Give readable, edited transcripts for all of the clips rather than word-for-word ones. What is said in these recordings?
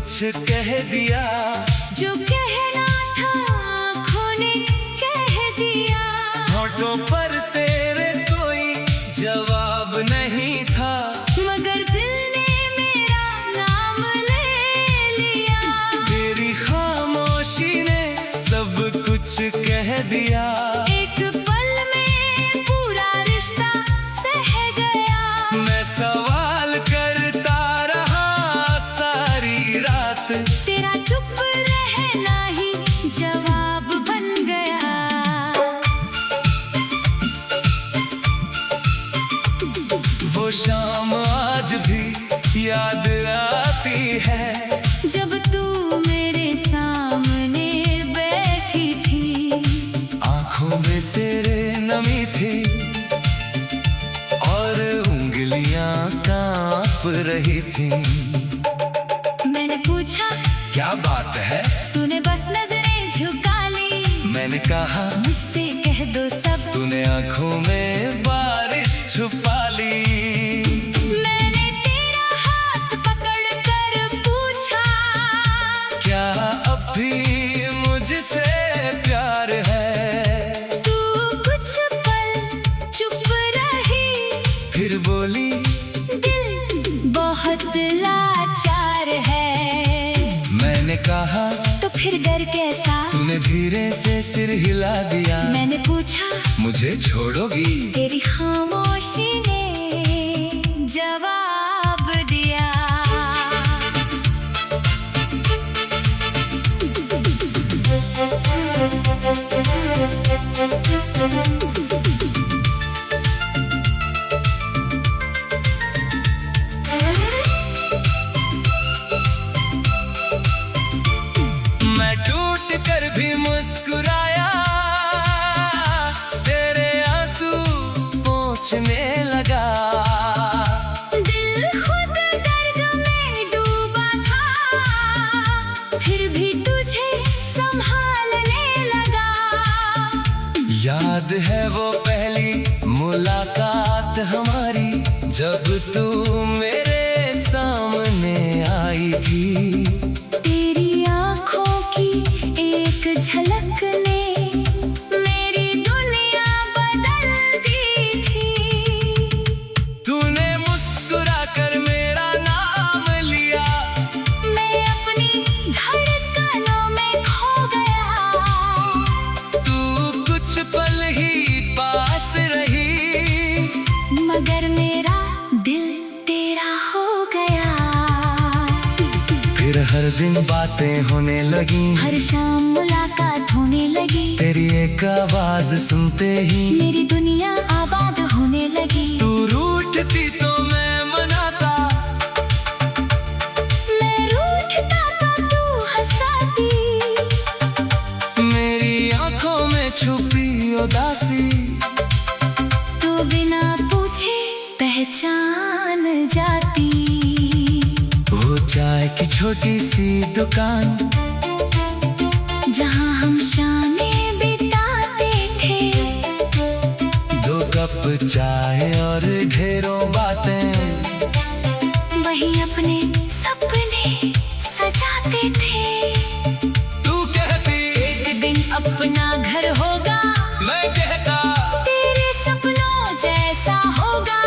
कुछ कह दिया जो कहना था आँखों ने कह दिया। होठों पर तेरे कोई जवाब नहीं था, मगर दिल ने मेरा नाम ले लिया। तेरी खामोशी ने सब कुछ कह दिया। एक पल में पूरा रिश्ता सह गया। मैं सवाल करता रहा सारी रात, तेरा चुप रहना ही जवाब बन गया। वो शाम आज भी याद आती है, जब तू मेरे सामने बैठी थी। आंखों में तेरे नमी थी और उंगलियां कांप रही थी। मैंने पूछा क्या बात है, तूने बस नजरें झुका ली। मैंने कहा मुझसे कह दो सब, तूने आंखों में बारिश छुपा ली। मैंने तेरा हाथ पकड़ कर पूछा, क्या अब भी मुझसे प्यार है? तू कुछ पल चुप रही, फिर बोली दिल बहुत लाचार है। मैंने कहा तो फिर डर कैसा? तूने धीरे से सिर हिला दिया। मैंने पूछा मुझे छोड़ोगी? तेरी खामोशी ने जवाब दिया। मैं टूट कर भी मुस्कुराया, तेरे आंसू पोंछने लगा। दिल खुद दर्द में डूबा था, फिर भी तुझे संभालने लगा। याद है वो पहली मुलाकात हमारी, जब तू मेरे सामने आई थी। तेरी आँखों की एक झलक ने मेरी दुनिया बदल दी थी। तूने मुस्कुरा कर मेरा नाम लिया, मैं अपनी धड़कनों में खो गया। तू कुछ पल ही पास रही, मगर मेरा दिल तेरा हो गया। फिर हर दिन बातें होने लगी, हर शाम मुलाकात होने लगी। तेरी एक आवाज सुनते ही मेरी दुनिया आबाद होने लगी। तू रूठती तो मैं मनाता, मैं रूठता तो तू हंसाती। मेरी आंखों में छुपी उदासी तो बिना पूछे पहचान जाती। वो चाय की छोटी सी दुकान, जहाँ हम शामें बिताते थे। 2 कप चाय और ढेरों बातें, वही अपने सपने सजाते थे। तू कहती एक दिन अपना घर होगा, मैं कहता तेरे सपनों जैसा होगा।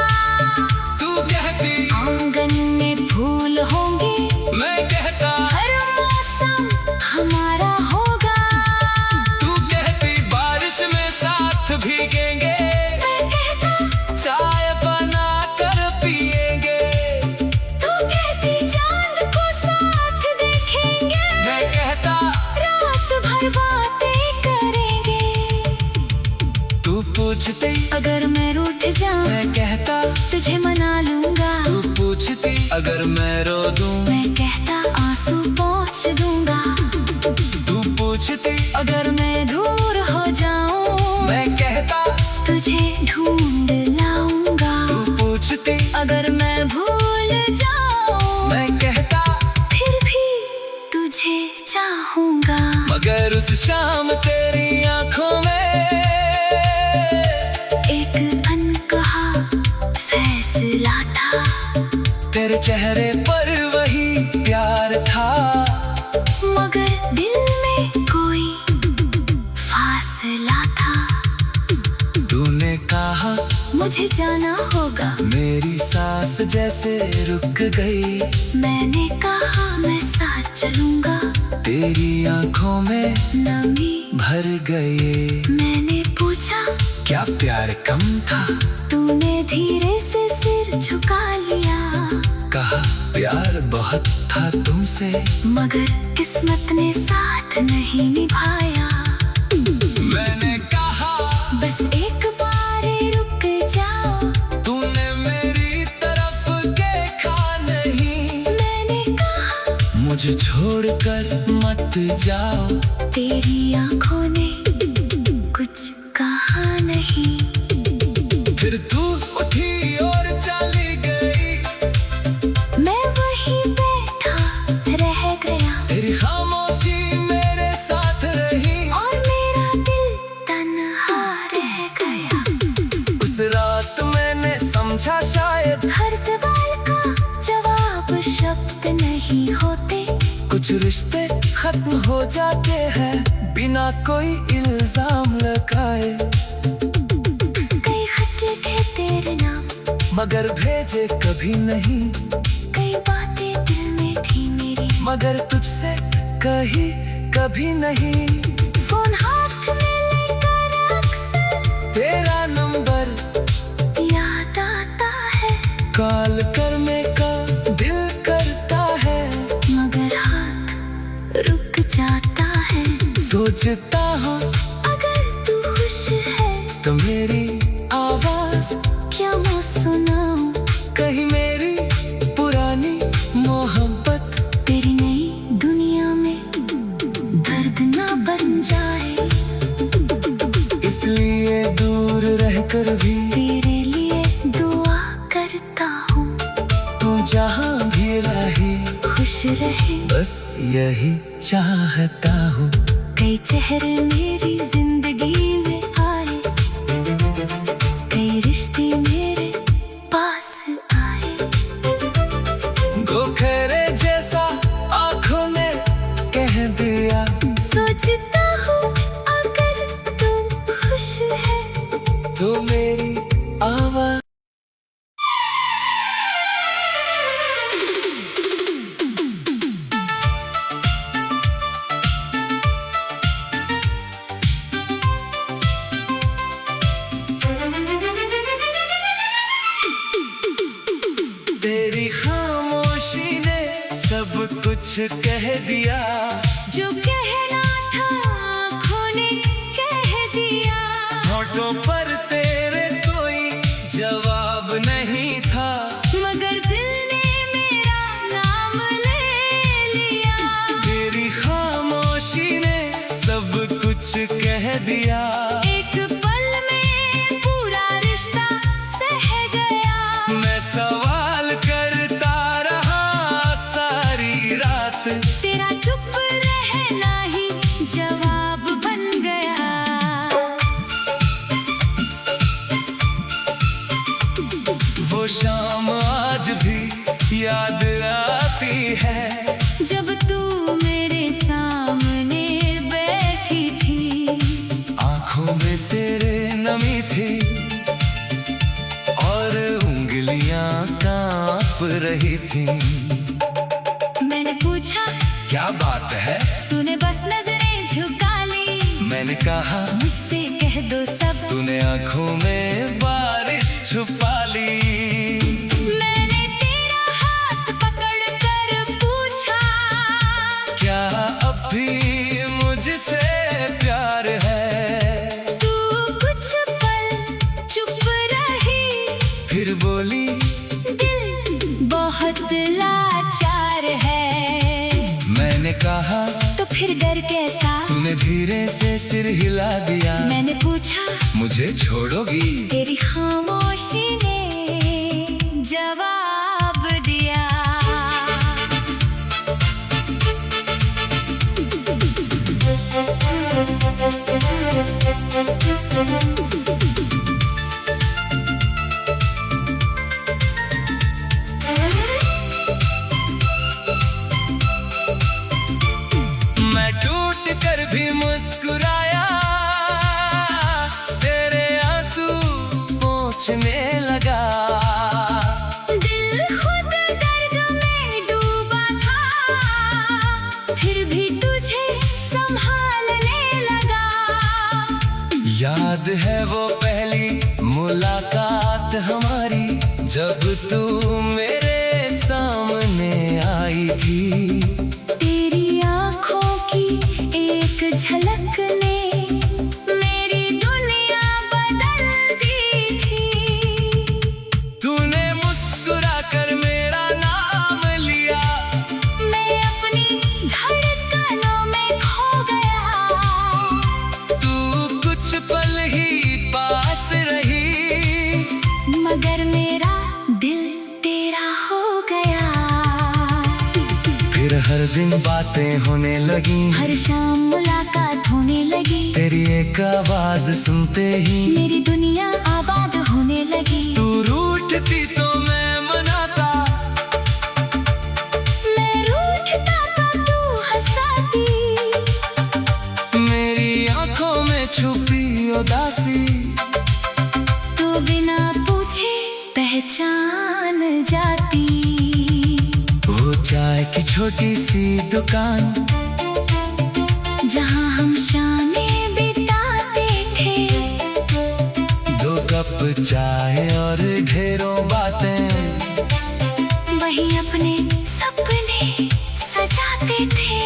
तू कहती आंगन में फूल होंगे, मैं कहता हर मौसम हमारा होगा। तू कहती बारिश में साथ भीगेंगे, मैं कहता चाय बना कर पिएंगे। तू कहती चांद को साथ देखेंगे, मैं कहता रात भर बातें करेंगे। तू पूछती अगर मैं रूठ जाऊं, मैं कहता तुझे मना लूंगा। तू पूछती अगर मैं रो दूं, मैं कहता आंसू पोंछ दूंगा। तू पूछती अगर मैं दूर हो जाऊं, मैं कहता तुझे ढूंढ लाऊंगा। तू पूछती अगर मैं भूल जाऊं, मैं कहता फिर भी तुझे चाहूंगा। मगर उस शाम तेरी आंखों में एक अनकहा फैसला था। तेरे चेहरे पर वही प्यार था। ना होगा। मेरी सांस जैसे रुक गई। मैंने कहा मैं साथ चलूंगा। तेरी आंखों में नमी भर गए। मैंने पूछा क्या प्यार कम था? तूने धीरे से सिर झुका लिया। कहा प्यार बहुत था तुमसे, मगर किस्मत ने साथ नहीं निभाया। मैंने कहा बस एक बार रुक जाओ। तूने मेरी तरफ देखा नहीं। मैंने कहा मुझे छोड़कर मत जाओ। तेरी आंखों ने कुछ कहा नहीं। फिर तू उठी और चली गई। मैं वहीं बैठा रह गया। तेरी खामोशी मेरे साथ रही। और मेरा दिल तन्हा रह गया। उस रात मैंने समझा शायद हर सवाल का जवाब शब्द नहीं होते। कुछ रिश्ते खत्म हो जाते हैं बिना कोई इल्जाम लगाए। कई खत लिखे तेरे नाम, मगर भेजे कभी नहीं। कई बातें दिल में थी मेरी, मगर तुझसे कही कभी नहीं। फोन हाथ में लेकर अक्सर तेरा नंबर याद आता है। कॉल करने का दिल करता है, मगर हाथ रुक जाता है। सोचता हूँ अगर तू खुश है तो मेरी आवाज क्या मैं सुनाऊं। कहीं मेरी पुरानी मोहब्बत तेरी नई दुनिया में दर्द ना बन जाए। इसलिए दूर रहकर भी तेरे लिए दुआ करता हूँ। तू जहाँ भी रहे खुश रहे, बस यही चाहता हूँ। कई चेहरे मेरी जिंदगी में आए, कई रिश्ते मेरे पास आए। गोखरे जैसा आँखों ने कह दिया। सोचता हूँ अगर तुम खुश है तो मेरी आवाज तेरी खामोशी ने सब कुछ कह दिया। जो कहना था आँखों ने कह दिया। होठों पर तेरे कोई जवाब नहीं था, मगर दिल ने मेरा नाम ले लिया। तेरी खामोशी ने सब कुछ कह दिया। एक पल में पूरा रिश्ता सह गया। मैं सवाल करता रहा सारी रात। तेरा चुप रहना ही जवाब बन गया। वो शाम आज भी याद आती है, जब तू मेरे सामने बैठी थी। आंखों में तेरे नमी थी और उंगलियां कांप रही थी। मैंने पूछा क्या बात है? तूने बस नजरें झुका ली। मैंने कहा मुझसे कह दो सब। तूने आंखों में बारिश छुपा ली। मैंने तेरा हाथ पकड़ कर पूछा क्या अब भी मुझसे प्यार है? तू कुछ पल चुप रही, फिर बोली दिल बहुत लाचार है। मैंने कहा तो फिर डर कैसा? तूने धीरे से सिर हिला दिया। मैंने पूछा मुझे छोड़ोगी? तेरी खामोशी ने जवाब दिया। मैं टूट कर भी मुस्कुराया, तेरे आंसू पोंछने लगा। जब तू मेरे सामने आई थी, तेरी आँखों की एक झलक ने मेरी दुनिया बदल दी थी। तूने मुस्कुरा कर मेरा नाम लिया, मैं अपनी धड़कनों में खो गया। तू कुछ पल ही पास रही, मगर मेरा दिल तेरा हो गया। फिर हर दिन बातें होने लगी, हर शाम मुलाकात होने लगी। तेरी एक आवाज सुनते ही मेरी दुनिया आबाद होने लगी। तू रूठती तो मैं मनाता, मैं रूठता तो तू हंसाती। मेरी आंखों में छुपी उदासी तू बिना पूछे पहचान जाती। वो चाय की छोटी सी दुकान, जहाँ हम शामें बिताते थे। 2 कप चाय और ढेरों बातें, वही अपने सपने सजाते थे।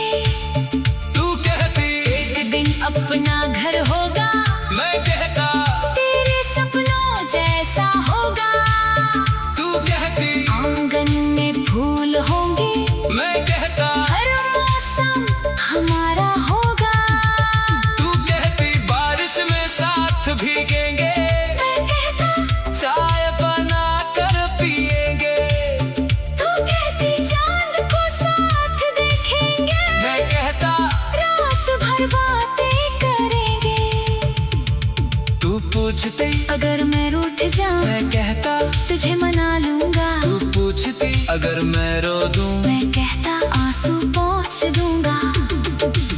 तू कहती एक दिन अपना घर होगा, मैं कहता तेरे सपनों जैसा होगा। तू कहती आंगन में फूल होंगे, मैं कहता हर मौसम हमारा होगा। तू कहती बारिश में साथ भीगेंगे, मैं कहता चाय बना कर पिएंगे। तू कहती चांद को साथ देखेंगे, मैं कहता रात भर बातें करेंगे। तू पूछती अगर मैं रूठ जाऊं, मैं कहता तुझे मना लूंगा। तू पूछती अगर मैं रो दूं, मैं कहता आंसू पोंछ दूंगा।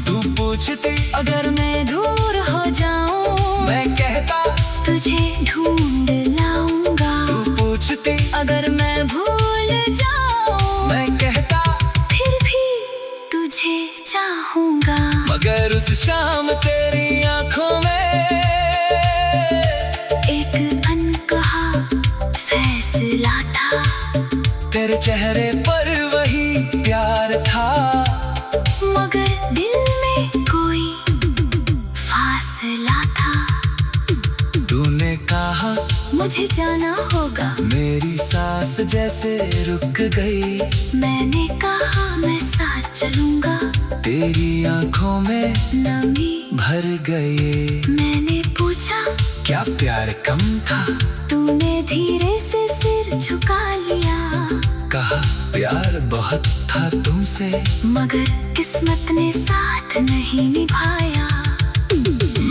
तू पूछती अगर मैं दूर हो जाऊं, मैं कहता तुझे ढूंढ लाऊंगा। तू पूछती अगर मैं भूल जाऊं, मैं कहता फिर भी तुझे चाहूंगा। मगर उस शाम तेरी आंखों में एक अनकहा फैसला था। तेरे चेहरे पर वही प्यार था, मगर दिल में कोई फासला था। तूने कहा मुझे जाना होगा, मेरी सांस जैसे रुक गई। मैंने कहा मैं साथ चलूंगा। तेरी आंखों में नमी भर गए, मैंने पूछा क्या प्यार कम था? तूने धीरे से सिर झुका लिया। कहा प्यार बहुत था तुमसे, मगर किस्मत ने साथ नहीं निभाया।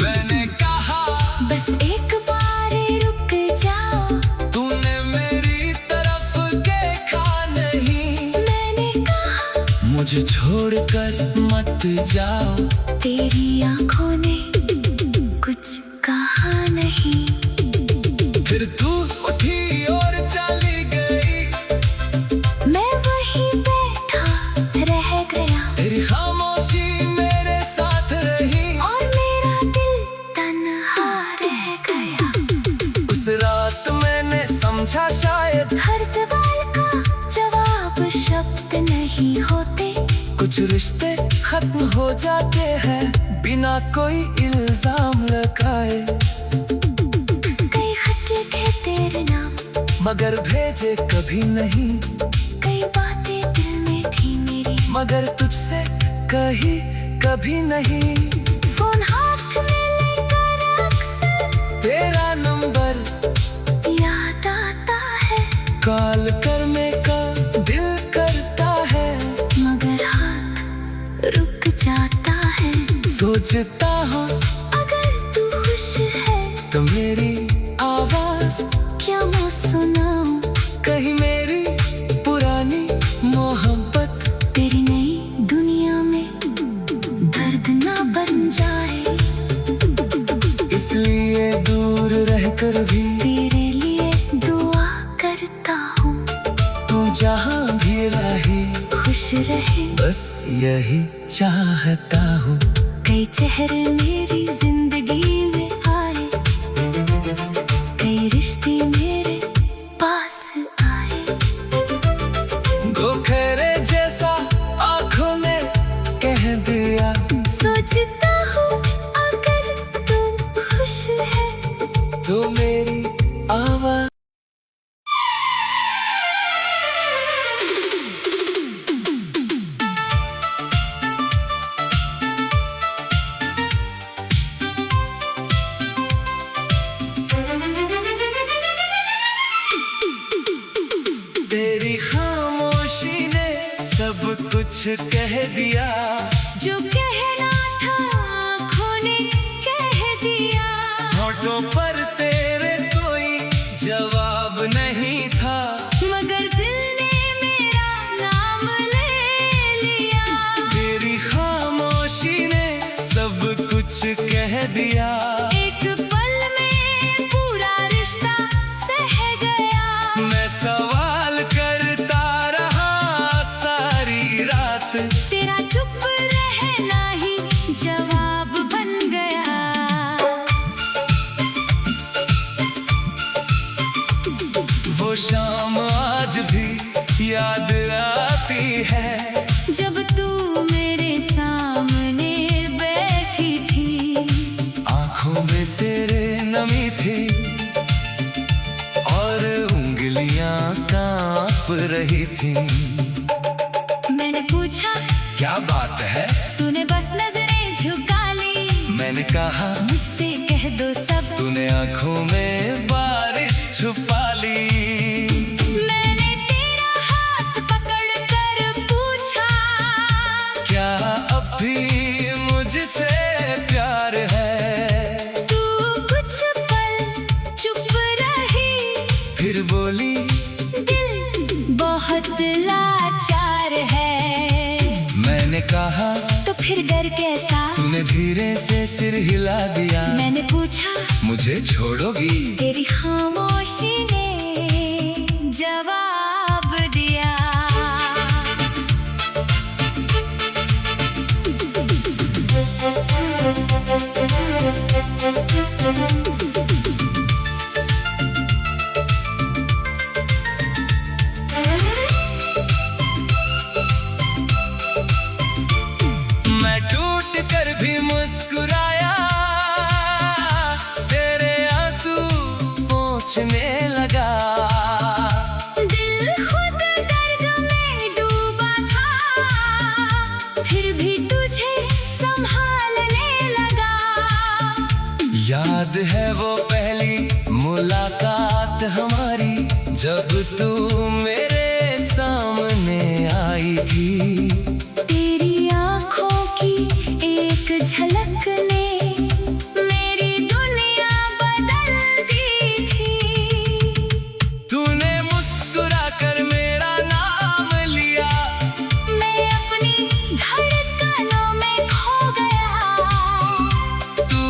मैंने कहा बस एक बार रुक जाओ, तूने मेरी तरफ देखा नहीं। मैंने कहा मुझे छोड़कर मत जाओ, तेरी आंखों ने कुछ कहा नहीं। फिर तू उठी और चली गई, मैं वहीं बैठा रह गया। तेरी खामोशी मेरे साथ रही, और मेरा दिल तन्हा रह गया। उस रात मैंने समझा शायद हर सवाल का जवाब शब्द नहीं होते। कुछ रिश्ते खत्म हो जाते हैं बिना कोई इल्जाम लगाए। कई खत लिखे तेरे नाम, मगर भेजे कभी नहीं, कई बातें दिल में थी मेरी, मगर तुझसे कही कभी नहीं। फोन हाथ में लेकर अक्सर तेरा नंबर याद आता है। कॉल करने का दिल करता है, मगर हाथ रुक जाता है। सोचता हूँ अगर तू खुश है तो मेरी आवाज क्या मैं सुनाऊं। कहीं मेरी पुरानी मोहब्बत तेरी नई दुनिया में दर्द ना बन जाए। इसलिए दूर रहकर भी तेरे लिए दुआ करता हूँ, तू जहाँ भी रहे खुश रहे। बस यही चाहता हूँ। कई चेहरे मेरी जिंदगी में आए, कई रिश्ते मेरे पास तो खैरे जैसा आंखों ने कह दिया। सोचता हूँ अगर तू खुश है तो मेरी आवाज़ तेरी खामोशी ने सब कुछ कह दिया। जो कहना था आँखों ने कह दिया। होठों पर तेरे कोई जवाब नहीं था, मगर दिल ने मेरा नाम ले लिया। तेरी खामोशी ने सब कुछ कह दिया। एक पल में पूरा रिश्ता सह गया। मैं सवाल करता रहा सारी रात, तेरा चुप रहना ही जवाब बन गया। वो शाम आज भी याद आती है, जब तू मेरे सामने बैठी थी। आंखों में तेरे नमी थी और उंगलियां कांप रही थी। मैंने पूछा क्या बात है, तूने बस नजरें झुका ली। मैंने कहा मुझसे कह दो सब। तूने आंखों में बारिश छुपा ली। मैंने तेरा हाथ पकड़ कर पूछा, क्या अब भी मुझसे प्यार है? तू कुछ पल चुप रही, फिर बोली दिल बहुत लाचार है। मैंने कहा तो फिर डर कैसा? तूने धीरे से सिर हिला दिया। मैंने पूछा मुझे छोड़ोगी? तेरी खामोशी ने जवाब दिया। मैं टूट कर भी मुस्कुराया, तेरे आंसू पोंछने लगा। दिल खुद दर्द में डूबा था, फिर भी तुझे संभालने लगा। याद है वो पहली मुलाकात हमारी, जब तू मेरे सामने आई थी। तेरी आँखों की एक झलक ने मेरी दुनिया बदल दी थी। तूने मुस्कुरा कर मेरा नाम लिया, मैं अपनी धड़कनों में खो गया। तू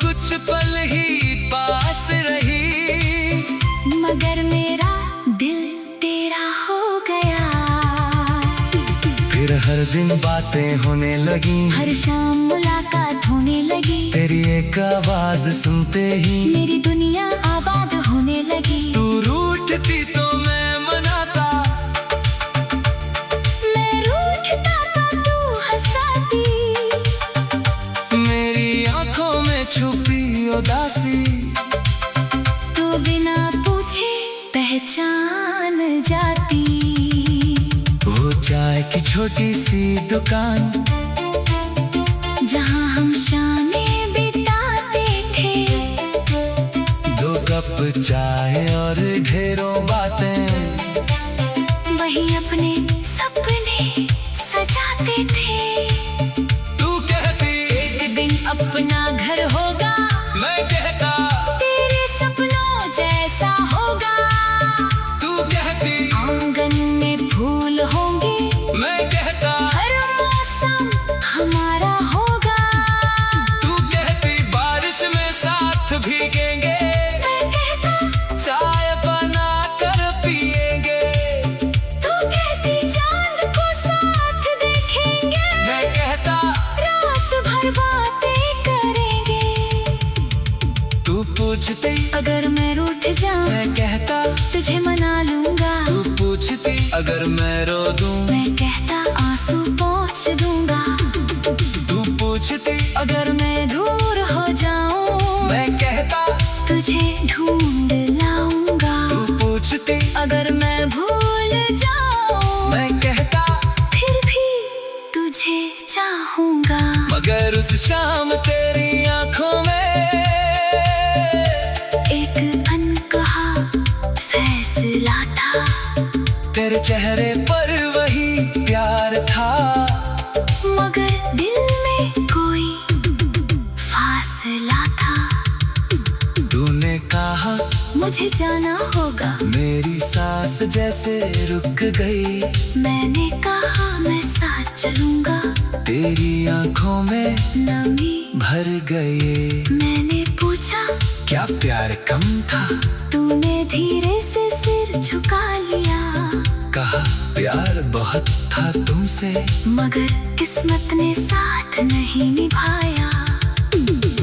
कुछ पल ही पास रही, मगर मेरा दिल तेरा हो गया। फिर हर दिन बातें होने लगी, हर शाम मुलाकात होने लगी। तेरी एक आवाज सुनते ही मेरी दुनिया आबाद होने लगी। तू रूठती तो मैं मनाता, मैं रूठता तो तू हंसाती। मेरी आंखों में छुपी उदासी तो बिना पूछे पहचान जाती। वो चाय की छोटी सी दुकान, जहाँ हम शामें बिताते थे। 2 कप चाय और ढेरों बातें, वही अपने सपने सजाते थे। तू कहती एक दिन अपना घर होगा, मैं कहता तेरे सपनों जैसा होगा। तू कहती आंगन में फूल होंगे, मैं कहता हर मौसम हमारा होगा। तू कहती बारिश में साथ भीगेंगे, मैं कहता चाय बना कर पिए अगर मैं रो दूं, मैं कहता आंसू पोंछ दूंगा। तू पूछती अगर मैं दूर हो जाऊं, मैं कहता तुझे ढूंढ लाऊंगा। तू पूछती अगर मैं भूल जाऊं, मैं कहता फिर भी तुझे चाहूंगा। मगर उस शाम तेरी आंखों में एक अनकहा फैसला था। तेरे चेहरे पर वही प्यार था, मगर दिल में कोई फासला था। तूने कहा मुझे जाना होगा, मेरी सांस जैसे रुक गई। मैंने कहा मैं साथ चलूंगा। तेरी आंखों में नमी भर गए। मैंने पूछा क्या प्यार कम था, तूने धीरे से सिर झुका लिया। कहा प्यार बहुत था तुमसे, मगर किस्मत ने साथ नहीं निभाया।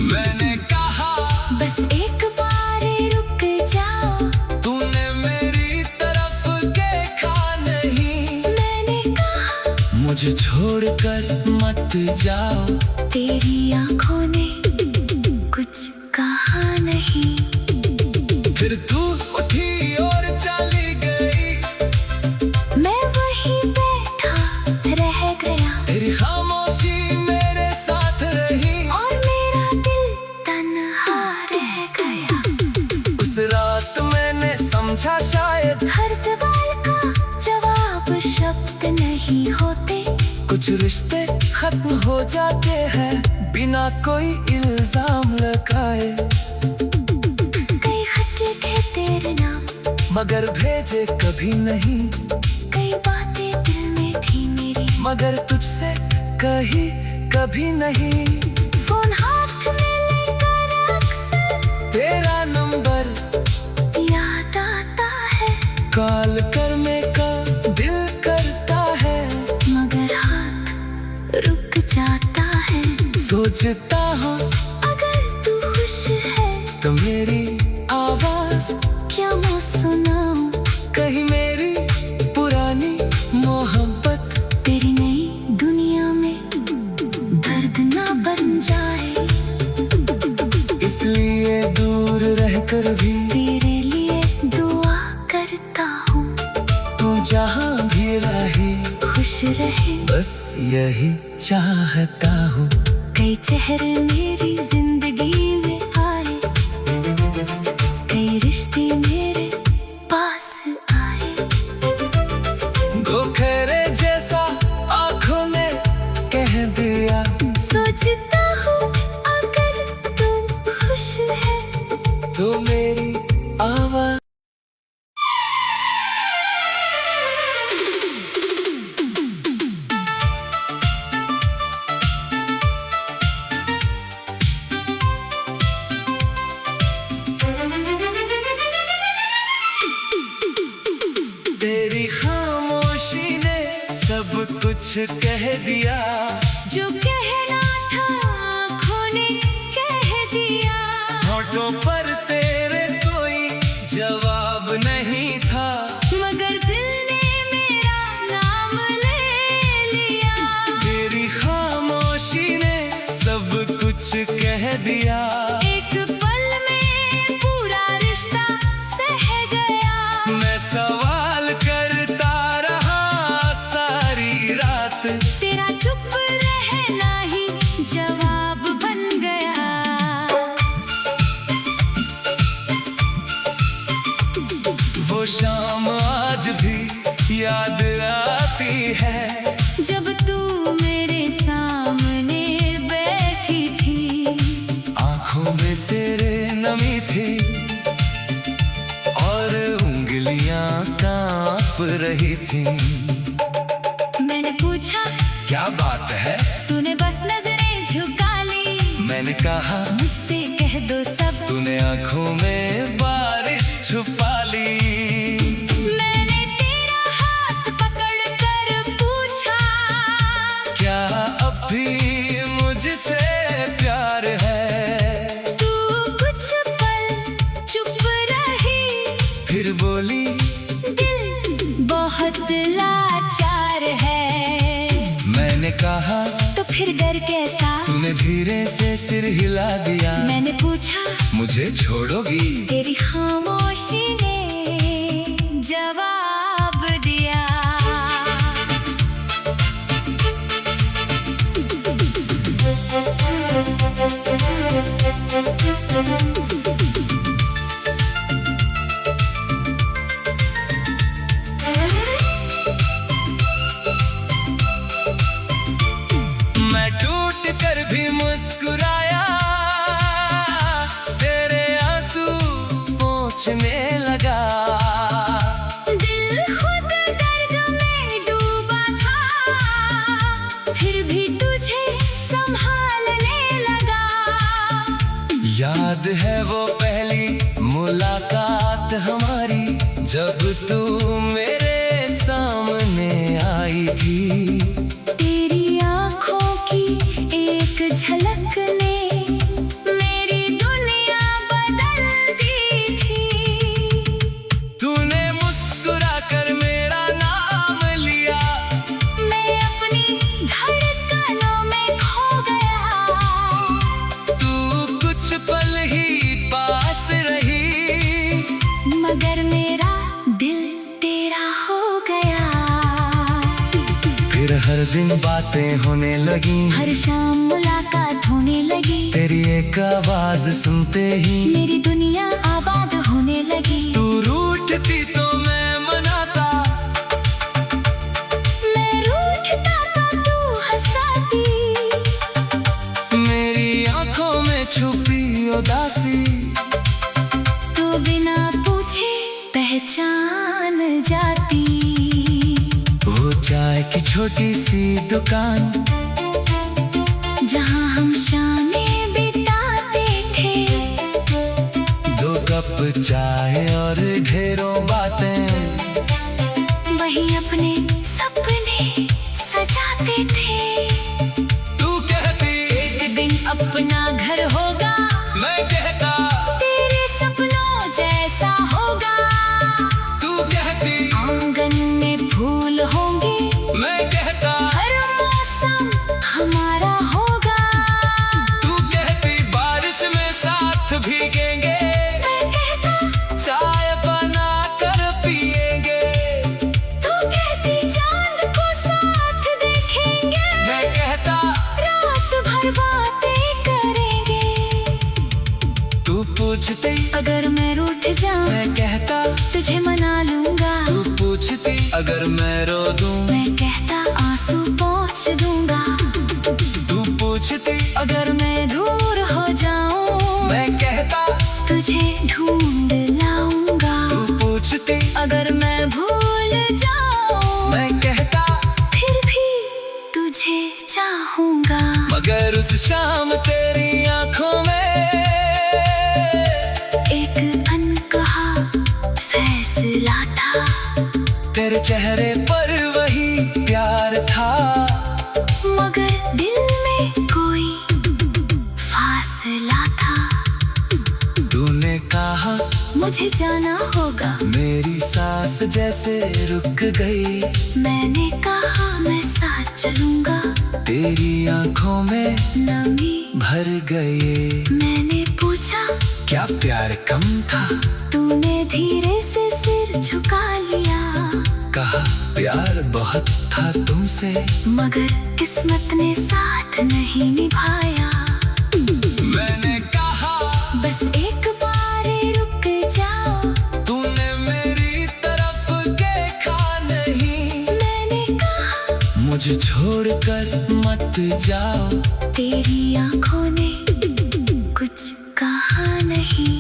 मैंने कहा बस एक बार रुक जाओ, तूने मेरी तरफ देखा नहीं। मैंने कहा मुझे छोड़कर मत जाओ। तेरी आंखों ने कुछ कहा नहीं। फिर तू उठी और चली गई, मैं वहीं बैठा रह गया, तेरी खामोशी मेरे साथ रही। और मेरा दिल तन्हा रह गया। उस रात मैंने समझा शायद हर सवाल का जवाब शब्द नहीं होते। कुछ रिश्ते खत्म हो जाते हैं बिना कोई इल्जाम लगाए। कई खत लिखे तेरे नाम, मगर भेजे कभी नहीं। कई बातें दिल में थी मेरी, मगर तुझसे कही कभी नहीं। फोन हाथ में लेकर अक्सर तेरा नंबर याद आता है। कॉल करने का दिल करता है, मगर हाथ रुक जाता है। सोचता हूँ अगर तू खुश है तो मेरी आवाज क्या मैं सुनाऊं। कहीं मेरी पुरानी मोहब्बत तेरी नई दुनिया में दर्द ना बन जाए, इसलिए दूर रहकर भी तेरे लिए दुआ करता हूँ। तू जहाँ भी रहे खुश रहे, बस यही चाहता हूँ। कई चेहरे मेरी जिंदगी में आए, कई रिश्ते मेरे पास आए। गोखरे जैसा आँखों ने कह दिया, सोचता हूँ अगर तू खुश है तो मेरी आवाज तेरी खामोशी ने सब कुछ कह दिया। जो कहना था आँखों ने कह दिया। होठों पर तेरे कोई जवाब नहीं था, मगर दिल ने मेरा नाम ले लिया। तेरी खामोशी ने सब कुछ कह दिया। एक पल में पूरा रिश्ता सह गया। मैं सवाल करता रहा सारी रात, तेरा चुप रहना ही जवाब बन गया। वो शाम आज भी याद आती है, जब तू मेरे सामने बैठी थी। आंखों में तेरे नमी थी और उंगलियां कांप रही थी। मैंने पूछा क्या बात है, तूने बस नजरें झुका ली। मैंने कहा मुझसे कह दो सब, तूने आंखों में बारिश छुपा ली। मैंने तेरा हाथ पकड़ कर पूछा, क्या अब भी मुझसे प्यार है। तू कुछ पल चुप रही, फिर बोली दिल बहुत कहा तो फिर डर कैसा? तूने धीरे से सिर हिला दिया। मैंने पूछा मुझे छोड़ोगी? तेरी खामोशी ने जवाब दिया। मैं टूट कर भी मुस्कुराया, तेरे आंसू पोंछने लगा। दिल खुद दर्द में डूबा था, फिर भी तुझे संभालने लगा। याद है वो पहली मुलाकात हमारी, जब तू मेरे सामने आई थी। तेरी आँखों की एक झलक ने मेरी दुनिया बदल दी थी। तूने मुस्कुरा कर मेरा नाम लिया, मैं अपनी धड़कनों में खो गया। तू कुछ पल ही पास रही, मगर मेरा दिल तेरा हो गया। फिर हर दिन बातें होने लगी, हर शाम मुलाकात होने लगी। तेरी एक आवाज सुनते ही मेरी दुनिया आबाद होने लगी। तू रूठती तो मैं मनाता, मैं रूठता तो तू हंसाती। मेरी आंखों में छुपी उदासी, तू बिना पूछे पहचान जाती। वो चाय की छोटी सी दुकान, जहाँ हम शामें बिताते थे। 2 कप चाय और ढेरों बातें, वही अपने सपने सजाते थे। तू कहती एक दिन अपना घर होगा, मैं कहता तेरे सपनों जैसा होगा। तू कहती आंगन में फूल होंगे, मैं कहता हर मौसम हमारा होगा। तू कहती बारिश में साथ भीगेंगे, मैं कहता चाय बना कर पिएंगे। तू कहती चांद को साथ देखेंगे, मैं कहता रात भर बातें करेंगे। तू पूछती अगर मैं रूठ जाऊं, मैं कहता तुझे मना लूंगा। तू पूछती अगर मैं रो दूं, मैं कहता आंसू पोंछ दूंगा। तू पूछती अगर मैं दूर हो जाऊं, मैं कहता तुझे ढूंढ लाऊंगा। तू पूछती अगर मैं भूल जाऊं, मैं कहता फिर भी तुझे चाहूंगा। मगर उस शाम तेरी आंखों में एक अनकहा फैसला था, तेरे चेहरे पर वही प्यार था। मगर दिल में कोई फासला था। तूने कहा मुझे जाना होगा, मेरी सांस जैसे रुक गई। मैंने कहा मैं साथ चलूंगा। तेरी आंखों में नमी भर गए। मैंने पूछा क्या प्यार कम था? तूने धीरे से सिर झुका लिया। कहा प्यार बहुत था तुमसे, मगर किस्मत ने साथ नहीं निभाया। मैंने कहा बस एक बार रुक जाओ। तूने मेरी तरफ देखा नहीं। मैंने कहा मुझे छोड़कर मत जाओ। तेरी आंखों ने कुछ कहा नहीं।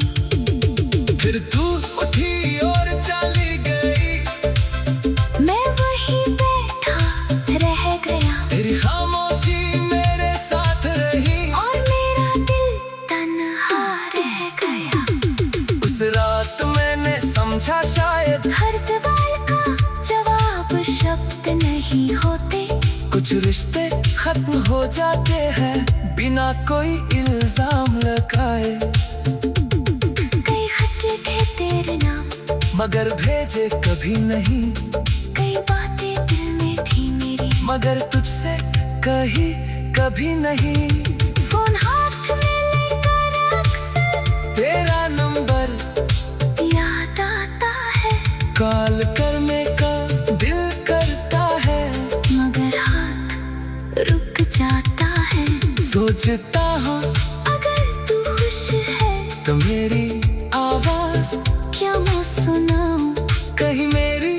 फिर तू उठी और चली गई। मैं वहीं बैठा रह गया, तेरी खामोशी मेरे साथ रही और मेरा दिल तन्हा रह गया। उस रात मैंने समझा शायद हर सवाल का जवाब शब्द नहीं होते। कुछ रिश्ते खत्म हो जाते हैं बिना कोई इल्जाम लगाए। कई खत लिखे तेरे नाम, मगर भेजे कभी नहीं। कई बातें दिल में थी मेरी, मगर तुझसे कहीं कभी नहीं। फोन हाथ में लेकर अक्सर तेरा नंबर याद आता है, कॉल करने का दिल करता है, मगर हाथ रुक जाता है। सोचता हूँ अगर तू खुश है तो मेरी आवाज क्या मैं सुनाऊं, कहीं मेरी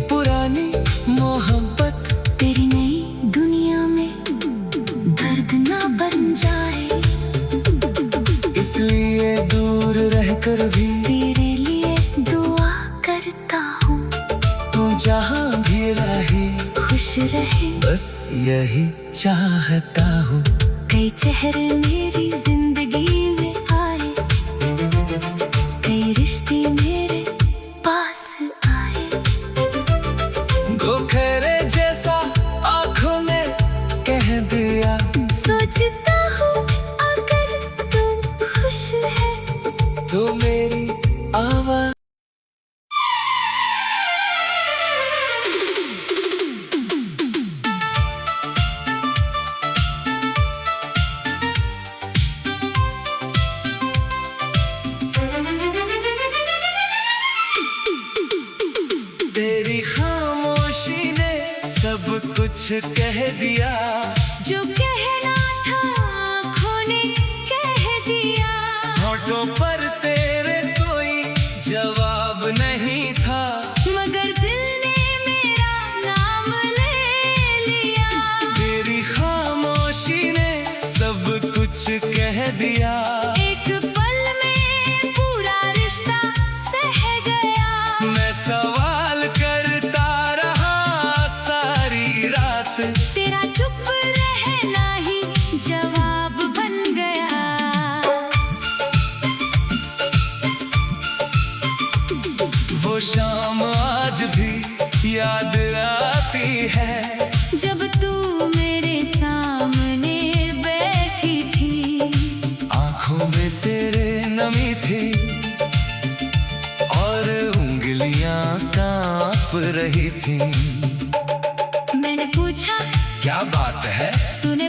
पुरानी मोहब्बत तेरी नई दुनिया में दर्द ना बन जाए। इसलिए दूर रहकर भी तेरे लिए दुआ करता हूँ, तू जहाँ भी रहे खुश रहे। बस यही चाहता हूँ। कई चेहरे मेरी जिंदगी में आए, कई रिश्ते मेरे पास आए। गोखरे जैसा आँखों ने कह दिया, सोचता हूँ अगर तू खुश है तो मेरी आवाज तेरी खामोशी ने सब कुछ कह दिया, जो कहना था आँखों ने कह दिया। होठों पर तेरे कोई जवाब नहीं था, मगर दिल ने मेरा नाम ले लिया। तेरी खामोशी ने सब कुछ कह दिया। एक पल में पूरा रिश्ता सह गया। मैं सवाल करता रहा सारी रात, तेरा चुप रहना ही जवाब बन गया। वो शाम आज भी याद आती है, जब तू मेरे सामने बैठी थी। आँखों में तेरे नमी थी और उंगलियां कांप रही थी। मैंने पूछा क्या बात है? तूने